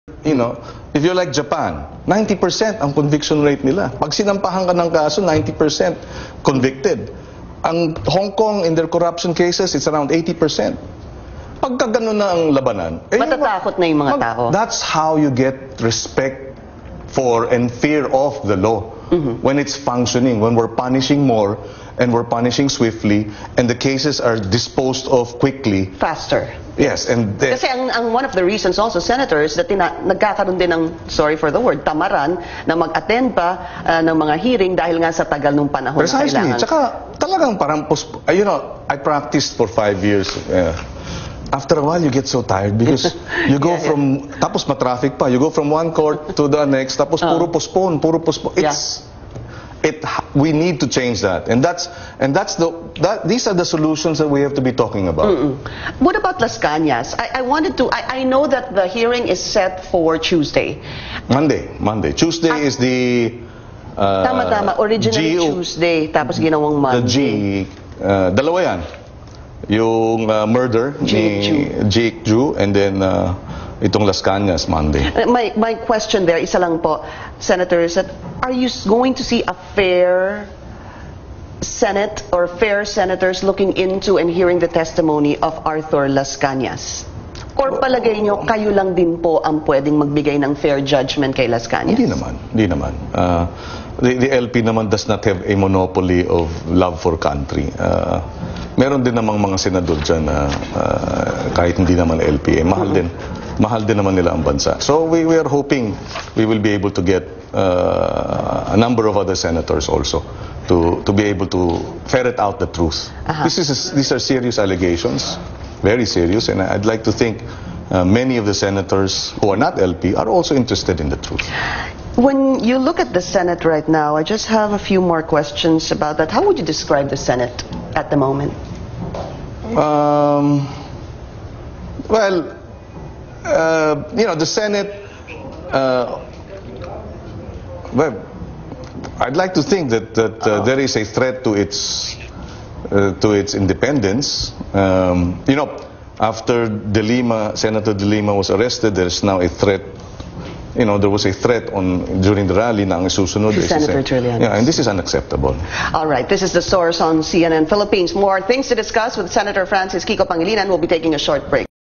You know, if you're like Japan, 90% ang conviction rate nila. Pag sinampahan ka ng kaso, 90% convicted. Ang Hong Kong, in their corruption cases, it's around 80%. Pagka ganun na ang labanan, matatakot na yung mga tao. That's how you get respect for and fear of the law. When it's functioning, when we're punishing more and we're punishing swiftly and the cases are disposed of quickly. Faster. Yes, and kasi ang one of the reasons also, senators, that nagkakaroon din ng, sorry for the word, tamaran na mag-attend pa ng mga hearing dahil nga sa tagal ng panahon na kailangan. Precisely. Tsaka talagang parang, you know, I practiced for 5 years. After a while, you get so tired because you go from, tapos matraffic pa, you go from one court to the next, tapos puro postpone. We need to change that, and these are the solutions that we have to be talking about. What about Las Cañas? I know that the hearing is set for Tuesday. Monday. Tuesday is the Tama. Originally Tuesday, tapos ginawang Monday. Dalawa yan. Yung murder ni Jake Ju, and then itong Las Cañas Monday. My question there, isa lang po, senators, are you going to see a fair Senate or fair senators looking into and hearing the testimony of Arthur Las Cañas? Or palagay nyo, kayo lang din po ang pwedeng magbigay ng fair judgment kay Las Cañas? Hindi naman. The LP naman does not have a monopoly of love for country. Meron din namang mga senador dyan na kahit hindi naman LP, mahal din naman nila ang bansa. So we are hoping we will be able to get a number of other senators also to be able to ferret out the truth. These are serious allegations, very serious, and I'd like to think many of the senators who are not LP are also interested in the truth. When you look at the Senate right now, I just have a few more questions about that. How would you describe the Senate at the moment? Well, you know, the Senate, well, I'd like to think that there is a threat to its independence. You know, after Senator De Lima was arrested, there is now a threat. You know, there was a threat during the rally na ang isusunod is Senator Trillanes. Yeah, and this is unacceptable. All right, this is The Source on CNN Philippines. More things to discuss with Senator Francis Kiko Pangilinan. We'll be taking a short break.